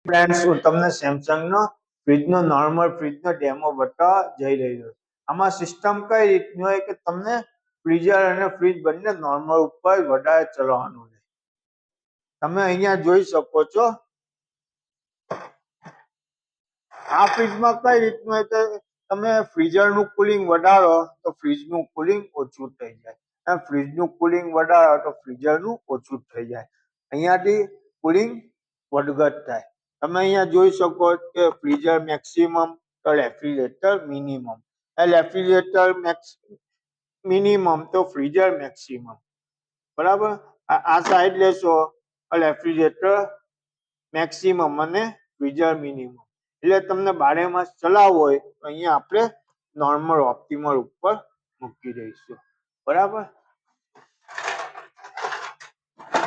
Friends, હું તમને સેમસંગનો ફ્રીજનો normal ફ્રીજનો demo બતાવવા જઈ રહ્યો છું. આમાં સિસ્ટમ કઈ રીતની હોય કે તમને ફ્રીઝર અને ફ્રીજ બંને નોર્મલ ઉપર વધારે ચલાવવાનું છે. તમે અહીંયા જોઈ શકો છો. આ ફ્રીજમાં કઈ રીતનું હોય કે તમે ફ્રીઝરનું કુલિંગ વધારો તો ફ્રીજનું કુલિંગ ઓછું થઈ જાય, અને ફ્રીજનું કુલિંગ વધારો તો ફ્રીઝરનું ઓછું થઈ જાય. અહીંયાથી કુલિંગ વધઘટ થાય. તમે અહીંયા જોઈ શકો કે ફ્રીઝર મેક્સિમમ તો રેફ્રિજરેટર મિનિમમ. રેફ્રિજરેટર મિનિમમ તો ફ્રીઝર મેક્સિમમ. બરાબર. આ સાઈડ લેશો રેફ્રિજરેટર મેક્સિમમ અને ફ્રીઝર મિનિમમ. એટલે તમને 12 માસ ચલાવવો હોય તો અહીંયા આપણે નોર્મલ ઓપ્ટિમલ ઉપર મૂકી દઈશું. બરાબર.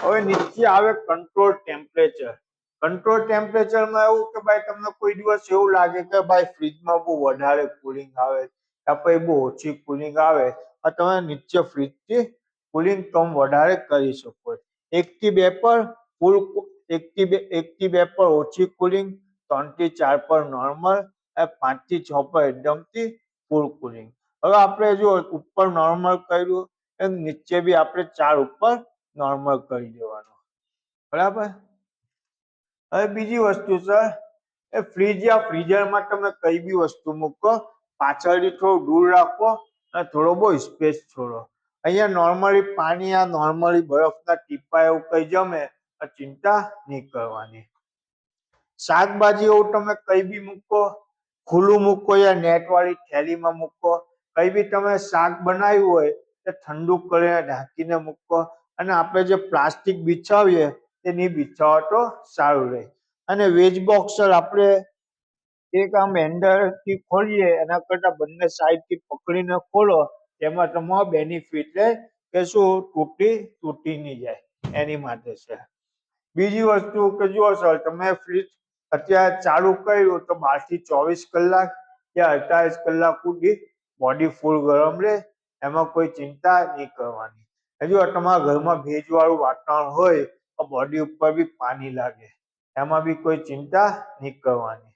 હવે નીચે આવે કંટ્રોલ ટેમ્પરેચર. કંટ્રોલ ટેમ્પરેચરમાં એવું કે ભાઈ તમને કોઈ દિવસ એવું લાગે કે ભાઈ ફ્રીજમાં બહુ વધારે કુલિંગ આવે કે પછી બહુ ઓછી કુલિંગ આવે, આ તમે નીચે ફ્રીજથી કુલિંગ કમ વધારે કરી શકો. 1 થી 2 પર ફૂલ, 1 થી 2 પર ઓછી કુલિંગ, 3 થી 4 પર નોર્મલ, 5 થી 6 પર એકદમથી ફૂલ કુલિંગ. હવે આપણે જો ઉપર નોર્મલ કર્યું એમ નીચે બી આપણે 4 ઉપર નોર્મલ કરી દેવાનું. બરાબર. હવે બીજી વસ્તુ છે એ ફ્રીજ યા ફ્રીઝરમાં તમે કઈ બી વસ્તુ મૂકો પાછળથી થોડું દૂર રાખો અને થોડો બહુ સ્પેસ છોડો. અહીંયા નોર્મલી પાણી, આ નોર્મલી બરફના ટીપા એવું કઈ જમે તો ચિંતા નહીં કરવાની. શાકભાજી એવું તમે કઈ બી મૂકો, ખુલ્લું મૂકો યા નેટ વાળી થેલીમાં મૂકો. કઈ બી તમે શાક બનાવ્યું હોય તે ઠંડુ કરીને ઢાંકીને મૂકો. અને આપણે જે પ્લાસ્ટિક બિછાવીએ તે નહીં બિછાવો તો સારું રહે. અને વેજ બોક્સર આપણે એક આમ હેન્ડલથી ખોલીએ એના કરતા બંને સાઈડથી પકડીને ખોલો, એમાં તમારો બેનિફિટ રહે કે શું તૂટી નહીં જાય, એની માટે છે. બીજી વસ્તુ કે જુઓ સર, તમે ફ્રીજ અત્યારે ચાલુ કર્યું તો 12 થી 24 કલાક યા 48 કલાક સુધી બોડી ફૂલ ગરમ રહે, એમાં કોઈ ચિંતા નહીં કરવાની. જો તમારા ઘરમાં ભેજવાળું વાતાવરણ હોય તો બોડી ઉપર બી પાણી લાગે, એમાં બી કોઈ ચિંતા નહીં કરવાની.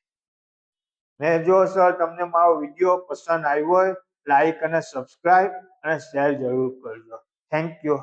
ને જો સર તમને મારો વિડીયો પસંદ આવ્યો હોય, લાઈક અને સબસ્ક્રાઇબ અને શેર જરૂર કરજો. Thank you.